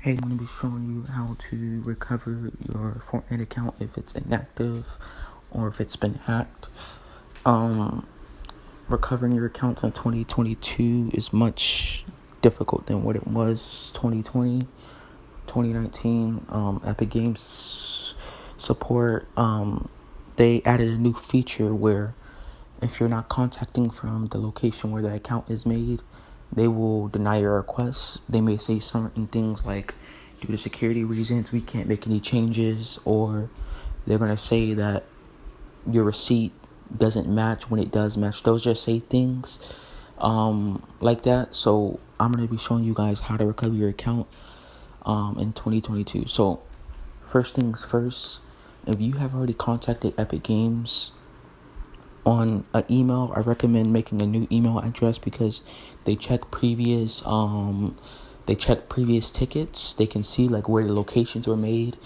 Hey, I'm going to be showing you how to recover your Fortnite account if it's inactive or if it's been hacked. Um, Recovering your accounts in 2022 is much difficult than what it was 2020, 2019. Epic Games support, they added a new feature where if you're not contacting from the location where the account is made, they will deny your request. They may say certain things like, due to security reasons, we can't make any changes, or they're going to say that your receipt doesn't match when it does match. Those just say things like that. So I'm going to be showing you guys how to recover your account in 2022. So first things first, if you have already contacted Epic Games on an email, I recommend making a new email address because they check previous tickets. They can see like where the locations were made.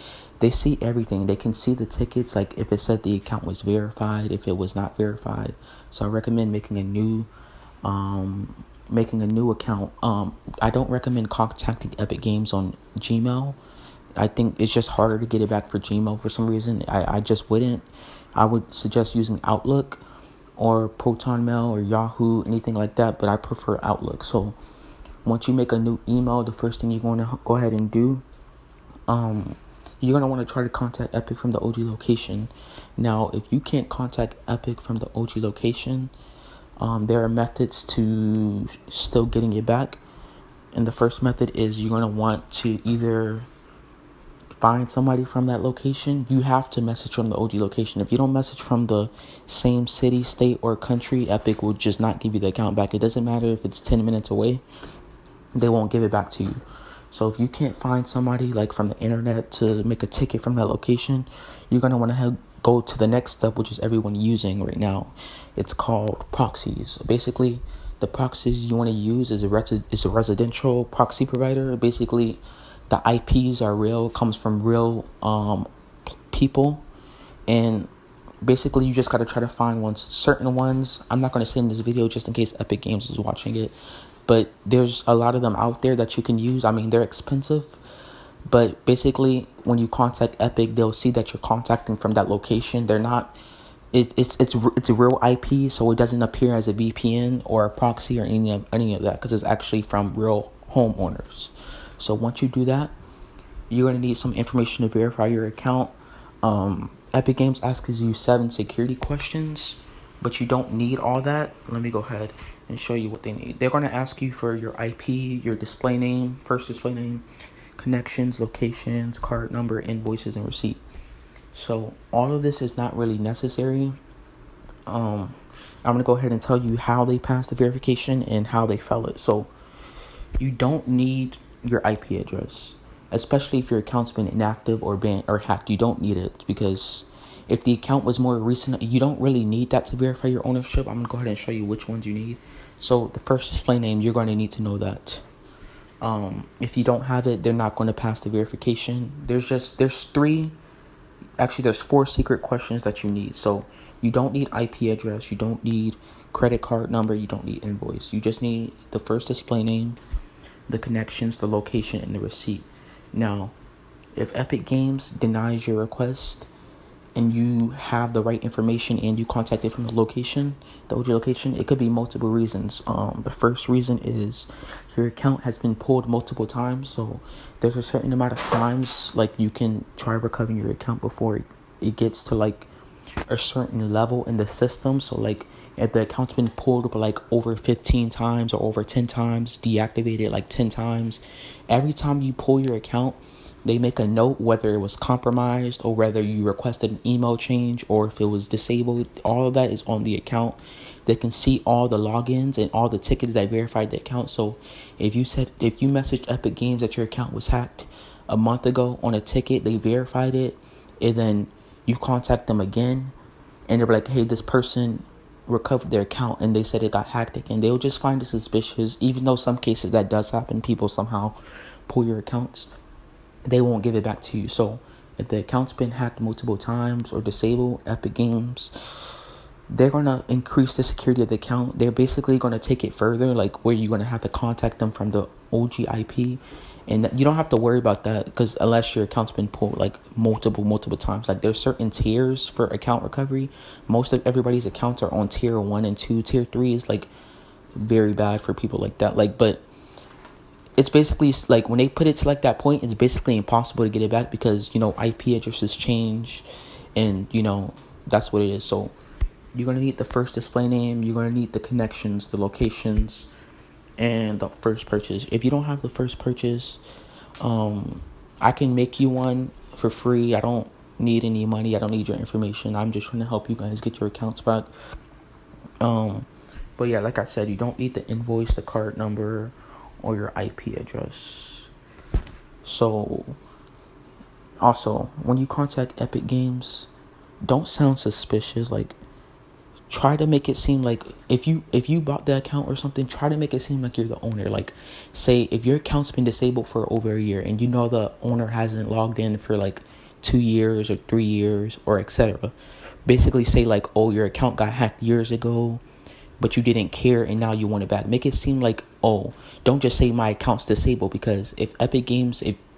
They see everything. They can see the tickets, like if it said the account was verified, if it was not verified. So I recommend making a new account. I don't recommend contacting Epic Games on Gmail. I think it's just harder to get it back for Gmail for some reason. I just wouldn't. I would suggest using Outlook or Proton Mail or Yahoo, anything like that, but I prefer Outlook. So once you make a new email, the first thing you're going to go ahead and do, you're going to want to try to contact Epic from the OG location. Now, if you can't contact Epic from the OG location, there are methods to still getting it back. And the first method is you're going to want to either find somebody from that location. You have to message from the OG location. If you don't message from the same city, state, or country, Epic will just not give you the account back. It doesn't matter if it's 10 minutes away. They won't give it back to you. So if you can't find somebody like from the internet to make a ticket from that location, you're going to want to go to the next step, which is everyone using right now. It's called proxies. Basically, the proxies you want to use is a residential proxy provider. Basically, the IPs are real, comes from real people, and basically you just got to try to find certain ones. I'm not going to say in this video just in case Epic Games is watching it, but there's a lot of them out there that you can use. I mean, they're expensive, but basically when you contact Epic, they'll see that you're contacting from that location. They're not, it's a real IP, so it doesn't appear as a VPN or a proxy or any of that, because it's actually from real homeowners. So once you do that, you're going to need some information to verify your account. Epic Games asks you 7 security questions, but you don't need all that. Let me go ahead and show you what they need. They're going to ask you for your IP, your display name, first display name, connections, locations, card number, invoices, and receipt. So all of this is not really necessary. I'm going to go ahead and tell you how they passed the verification and how they failed it. So you don't need your IP address, especially if your account's been inactive or banned or hacked. You don't need it, because if the account was more recent, you don't really need that to verify your ownership. I'm going to go ahead and show you which ones you need. So the first display name, you're going to need to know that. If you don't have it, they're not going to pass the verification. There's 4 secret questions that you need. So you don't need IP address, you don't need credit card number, you don't need invoice. You just need the first display name, the connections, the location, and the receipt. Now, if Epic Games denies your request and you have the right information and you contacted from the location, the OG location, it could be multiple reasons. The first reason is your account has been pulled multiple times. So there's a certain amount of times like you can try recovering your account before it gets to like a certain level in the system. So like if the account's been pulled like over 15 times or over 10 times, deactivated like 10 times, every time you pull your account, they make a note whether it was compromised or whether you requested an email change or if it was disabled. All of that is on the account. They can see all the logins and all the tickets that verified the account. So if you messaged Epic Games that your account was hacked a month ago on a ticket, they verified it, and then you contact them again and they're like, hey, this person recovered their account and they said it got hacked again, they'll just find it suspicious. Even though some cases that does happen, people somehow pull your accounts, they won't give it back to you. So if the account's been hacked multiple times or disabled, Epic Games they're going to increase the security of the account. They're basically going to take it further, like where you're going to have to contact them from the OG IP. And you don't have to worry about that, because unless your account's been pulled like multiple times. Like there's certain tiers for account recovery. Most of everybody's accounts are on tier 1 and 2. Tier 3 is like very bad for people like that. Like, but it's basically like when they put it to like that point, it's basically impossible to get it back, because IP addresses change, and that's what it is. So you're going to need the first display name, you're going to need the connections, the locations, and the first purchase. If you don't have the first purchase, I can make you one for free. I don't need any money. I don't need your information. I'm just trying to help you guys get your accounts back. But yeah, like I said, you don't need the invoice, the card number, or your IP address. So also, when you contact Epic Games, don't sound suspicious. Like, try to make it seem like if you bought the account or something, try to make it seem like you're the owner. Like, say if your account's been disabled for over a year and the owner hasn't logged in for like 2 years or 3 years or etc. Basically say like, oh, your account got hacked years ago, but you didn't care and now you want it back. Make it seem like, oh, don't just say my account's disabled, because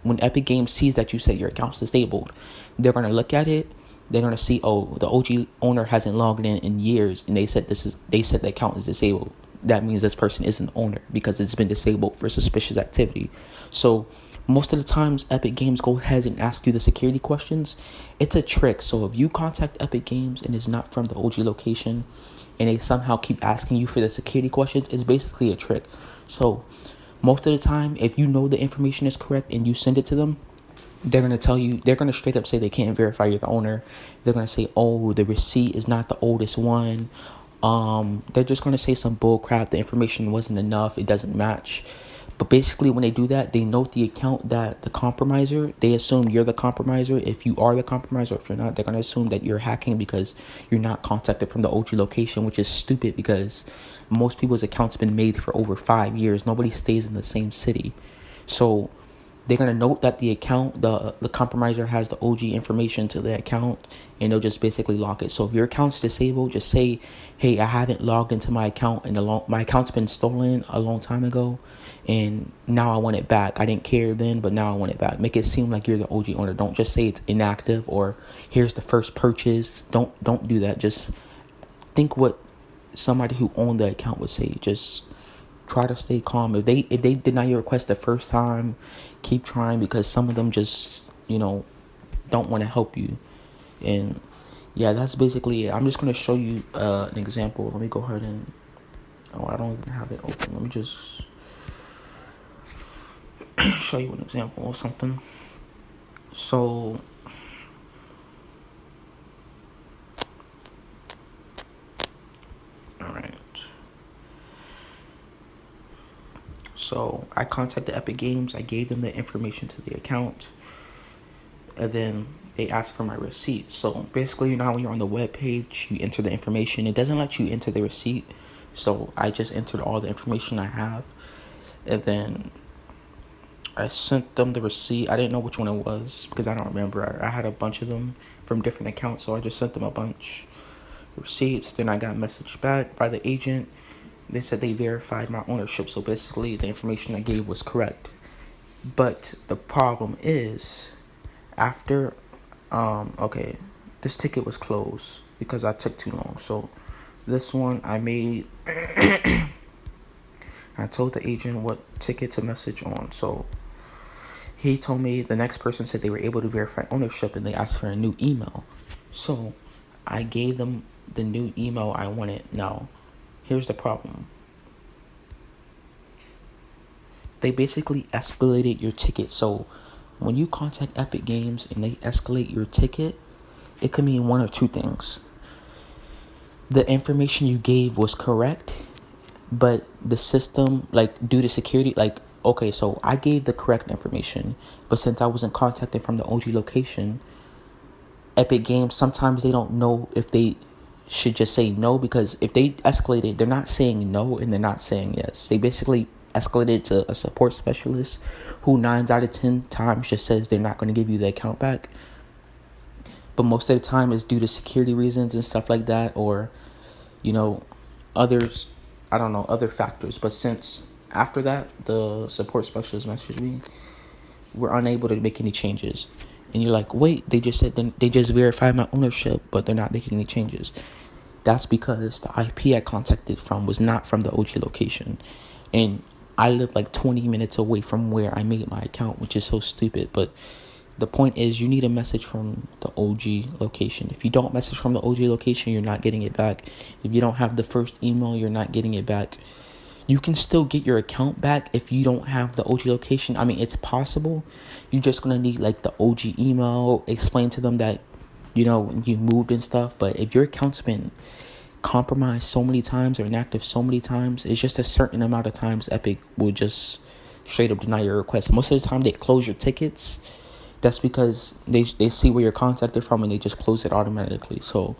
when Epic Games sees that you say your account's disabled, they're gonna look at it. They're gonna see, oh, the OG owner hasn't logged in years, and they said the account is disabled. That means this person isn't the owner because it's been disabled for suspicious activity. So most of the times, Epic Games go ahead and ask you the security questions. It's a trick. So if you contact Epic Games and it's not from the OG location, and they somehow keep asking you for the security questions, it's basically a trick. So most of the time, if you know the information is correct and you send it to them, they're going to straight up say they can't verify you're the owner. They're going to say, oh, the receipt is not the oldest one. They're just going to say some bull crap. The information wasn't enough. It doesn't match. But basically, when they do that, they note the account that the compromiser, they assume you're the compromiser. If you are the compromiser, if you're not, they're going to assume that you're hacking because you're not contacted from the OG location, which is stupid because most people's accounts been made for over 5 years. Nobody stays in the same city. So they're going to note that the account, the compromiser has the OG information to the account, and they'll just basically lock it. So if your account's disabled, just say, hey, I haven't logged into my account, and my account's been stolen a long time ago, and now I want it back. I didn't care then, but now I want it back. Make it seem like you're the OG owner. Don't just say it's inactive or here's the first purchase. Don't do that. Just think what somebody who owned the account would say. Just try to stay calm. If they deny your request the first time, keep trying, because some of them just don't want to help you. And yeah, that's basically it. I'm just going to show you an example. Let me go ahead and I don't even have it open. Let me just show you an example or something. So alright, so I contacted Epic Games. I gave them the information to the account, and then they asked for my receipt. So basically, how when you're on the web page, you enter the information. It doesn't let you enter the receipt, so I just entered all the information I have, and then I sent them the receipt. I didn't know which one it was because I don't remember. I had a bunch of them from different accounts, so I just sent them a bunch of receipts. Then I got a message back by the agent. They said they verified my ownership, so basically the information I gave was correct. But the problem is, after, this ticket was closed because I took too long. So this one I made, I told the agent what ticket to message on. So he told me the next person said they were able to verify ownership and they asked for a new email. So I gave them the new email I wanted. Now, here's the problem. They basically escalated your ticket. So when you contact Epic Games and they escalate your ticket, it could mean one of two things. The information you gave was correct, but the system, due to security, okay, so I gave the correct information, but since I wasn't contacted from the OG location, Epic Games, sometimes they don't know if they should just say no, because if they escalate it, they're not saying no and they're not saying yes. They basically escalated to a support specialist who 9 out of 10 times just says they're not going to give you the account back. But most of the time it's due to security reasons and stuff like that, or you know, others, I don't know, other factors. But since after that, the support specialist messaged me, we're unable to make any changes. And you're like, wait, they just said they just verified my ownership, but they're not making any changes. That's because the IP I contacted from was not from the OG location. And I live like 20 minutes away from where I made my account, which is so stupid. But the point is, you need a message from the OG location. If you don't message from the OG location, you're not getting it back. If you don't have the first email, you're not getting it back. You can still get your account back if you don't have the OG location. I mean, it's possible. You're just going to need like the OG email, explain to them that, you moved and stuff. But if your account's been compromised so many times or inactive so many times, it's just a certain amount of times Epic will just straight up deny your request. Most of the time they close your tickets. That's because they see where you're contacted from and they just close it automatically. So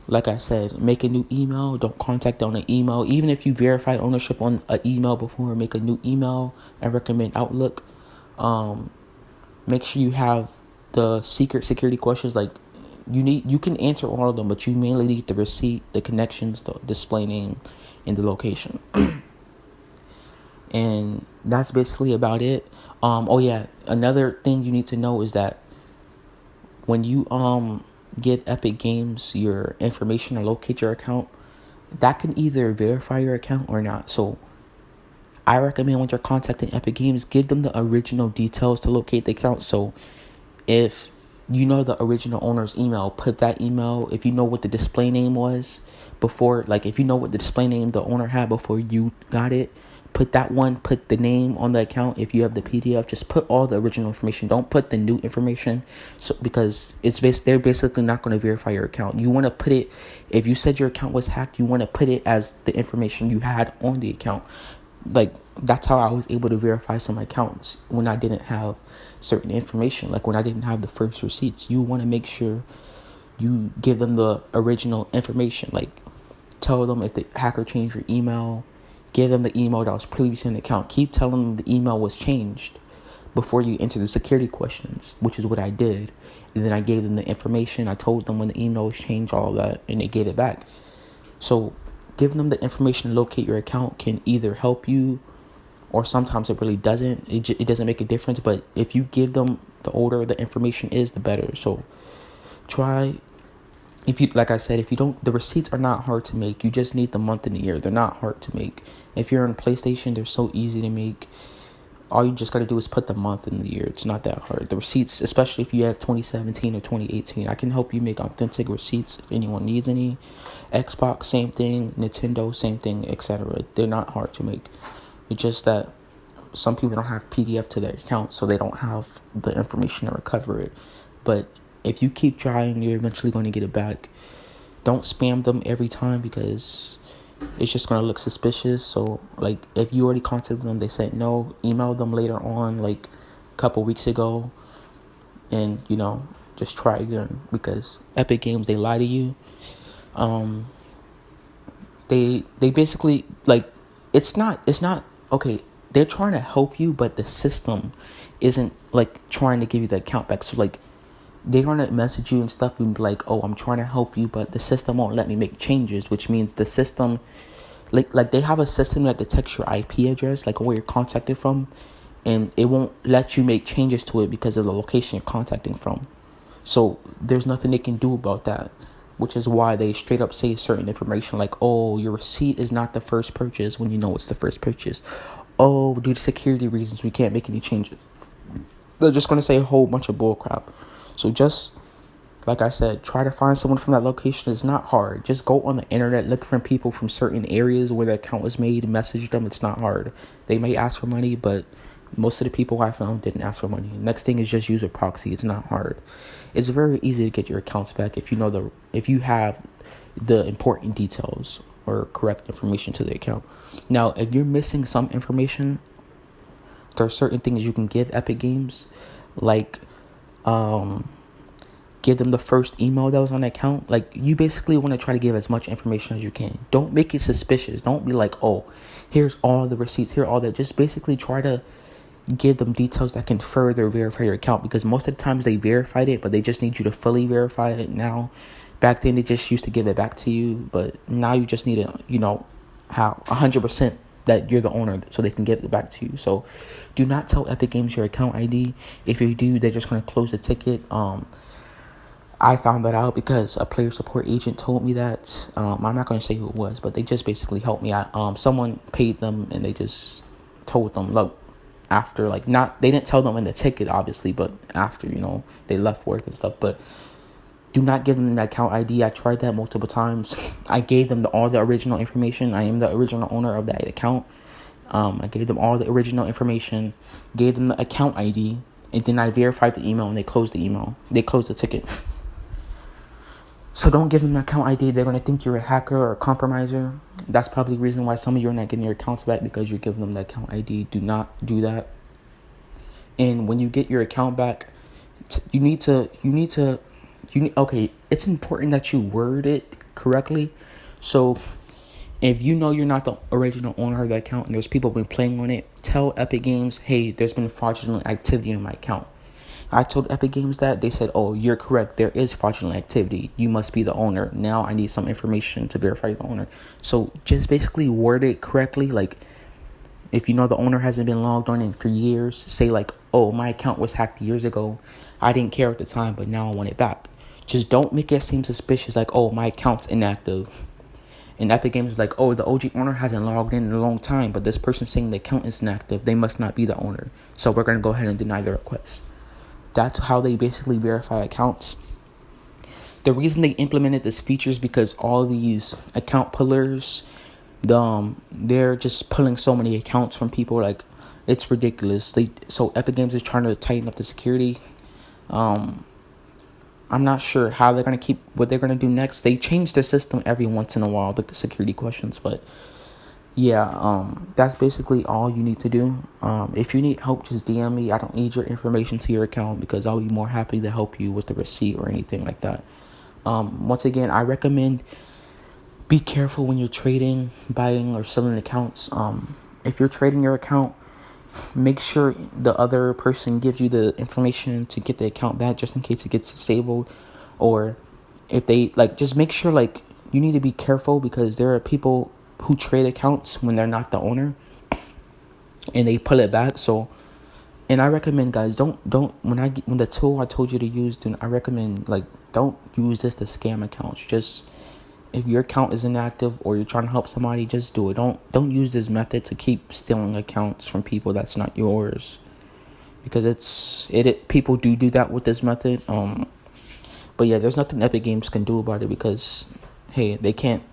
like I said, make a new email. Don't contact on an email. Even if you verified ownership on an email before, make a new email. I recommend Outlook. Make sure you have the security questions. Like you can answer all of them, but you mainly need the receipt, the connections, the display name, and the location. And that's basically about it. Oh yeah, another thing you need to know is that when you give Epic Games your information or locate your account, that can either verify your account or not. So I recommend when you're contacting Epic Games, give them the original details to locate the account. So if you know the original owner's email, put that email. If you know what the display name was before, like if you know what the display name the owner had before you got it, put that one, put the name on the account. If you have the PDF, just put all the original information. Don't put the new information, so because they're basically not going to verify your account. You want to put it, if you said your account was hacked, you want to put it as the information you had on the account. Like that's how I was able to verify some accounts when I didn't have certain information, like when I didn't have the first receipts. You want to make sure you give them the original information. Like tell them if the hacker changed your email, give them the email that was previously in the account. Keep telling them the email was changed before you enter the security questions, which is what I did. And then I gave them the information. I told them when the email was changed, all of that, and they gave it back. So giving them the information to locate your account can either help you, or sometimes it really doesn't. It doesn't make a difference. But if you give them, the older the information is, the better. So try. Like I said, if you don't, the receipts are not hard to make. You just need the month and the year. They're not hard to make. If you're on PlayStation, they're so easy to make. All you just got to do is put the month and the year. It's not that hard. The receipts, especially if you have 2017 or 2018, I can help you make authentic receipts if anyone needs any. Xbox, same thing. Nintendo, same thing, etc. They're not hard to make. It's just that some people don't have PDF to their account, so they don't have the information to recover it. But if you keep trying, you're eventually going to get it back. Don't spam them every time because it's just going to look suspicious. So, like, if you already contacted them, they said no, email them later on, like a couple weeks ago, and, just try again, because Epic Games, they lie to you. They basically, like, it's not, okay, they're trying to help you, but the system isn't, like, trying to give you the account back. So, like, they're going to message you and stuff and be like, oh, I'm trying to help you, but the system won't let me make changes, which means the system, like they have a system that detects your IP address, like where you're contacted from, and it won't let you make changes to it because of the location you're contacting from. So there's nothing they can do about that, which is why they straight up say certain information like, oh, your receipt is not the first purchase, when you know it's the first purchase. Oh, due to security reasons, we can't make any changes. They're just going to say a whole bunch of bull crap. So just, like I said, try to find someone from that location. It's not hard. Just go on the internet, look for people from certain areas where the account was made, message them. It's not hard. They may ask for money, but most of the people I found didn't ask for money. Next thing is just use a proxy. It's not hard. It's very easy to get your accounts back if you have the important details or correct information to the account. Now, if you're missing some information, there are certain things you can give Epic Games, like give them the first email that was on the account. Like, you basically want to try to give as much information as you can. Don't make it suspicious. Don't be like, oh, here's all the receipts, here, all that. Just basically try to give them details that can further verify your account, because most of the times they verified it, but they just need you to fully verify it now. Back then, they just used to give it back to you, but now you just need to, have 100% that you're the owner so they can give it back to you. So do not tell Epic Games your account ID. If you do, they're just going to close the ticket. I found that out because a player support agent told me that. I'm not going to say who it was, but they just basically helped me out. Someone paid them and they just told them, look, after, like, they didn't tell them in the ticket, obviously, but after, they left work and stuff. But do not give them the account ID. I tried that multiple times. I gave them all the original information. I am the original owner of that account. I gave them all the original information, gave them the account ID, and then I verified the email, and they closed the email. They closed the ticket. So don't give them an account ID. They're going to think you're a hacker or a compromiser. That's probably the reason why some of you are not getting your accounts back, because you're giving them the account ID. Do not do that. And when you get your account back, it's important that you word it correctly. So if you know you're not the original owner of the account and there's people been playing on it, tell Epic Games, hey, there's been fraudulent activity in my account. I told Epic Games that. They said, oh, you're correct. There is fraudulent activity. You must be the owner. Now I need some information to verify you're the owner. So just basically word it correctly. Like, if you know the owner hasn't been logged on in for years, say like, oh, my account was hacked years ago. I didn't care at the time, but now I want it back. Just don't make it seem suspicious like, oh, my account's inactive. And Epic Games is like, oh, the OG owner hasn't logged in a long time, but this person saying the account is inactive. They must not be the owner. So we're going to go ahead and deny the request. That's how they basically verify accounts. The reason they implemented this feature is because all these account pullers, they're just pulling so many accounts from people. Like, it's ridiculous. So Epic Games is trying to tighten up the security. I'm not sure how they're going to what they're going to do next. They change the system every once in a while, the security questions, but yeah, that's basically all you need to do. If you need help, just DM me. I don't need your information to your account because I'll be more happy to help you with the receipt or anything like that. Once again, I recommend be careful when you're trading, buying, or selling accounts. If you're trading your account, make sure the other person gives you the information to get the account back just in case it gets disabled. Or if they, just make sure, you need to be careful because there are people who trade accounts when they're not the owner and they pull it back. So, and I recommend, guys, don't when the tool I told you to use, I recommend don't use this to scam accounts. Just if your account is inactive or you're trying to help somebody, just do it. Don't use this method to keep stealing accounts from people that's not yours, because people do that with this method. But yeah, there's nothing Epic Games can do about it because, hey, they can't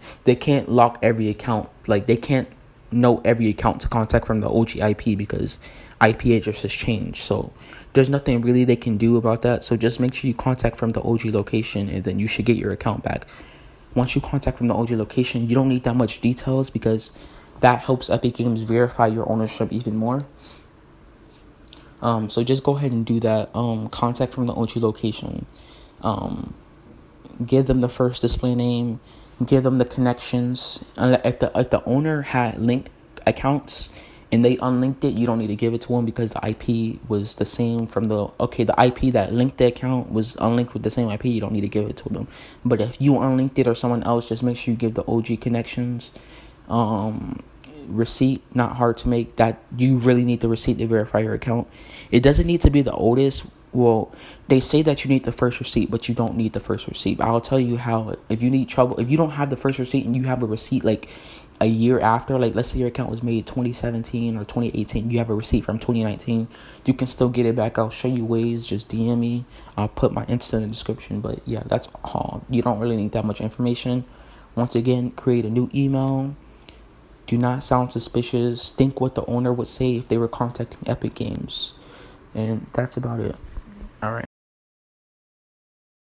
lock every account. They can't know every account to contact from the OG IP because IP address has changed. So there's nothing really they can do about that. So just make sure you contact from the OG location and then you should get your account back. Once you contact from the OG location, you don't need that much details because that helps Epic Games verify your ownership even more. So just go ahead and do that. Contact from the OG location. Give them the first display name, give them the connections. If the owner had linked accounts and they unlinked it, you don't need to give it to them because the IP was the same from the IP that linked the account was unlinked with the same IP. You don't need to give it to them. But if you unlinked it or someone else, just make sure you give the OG connections. Receipt, not hard to make. That you really need the receipt to verify your account. It doesn't need to be the oldest. Well, they say that you need the first receipt, but you don't need the first receipt. I'll tell you how. If you need trouble, if you don't have the first receipt and you have a receipt a year after, let's say your account was made 2017 or 2018, you have a receipt from 2019, you can still get it back. I'll show you ways. Just DM me. I'll put my Insta in the description. But yeah, that's all. You don't really need that much information. Once again, create a new email. Do not sound suspicious. Think what the owner would say if they were contacting Epic Games. And that's about it.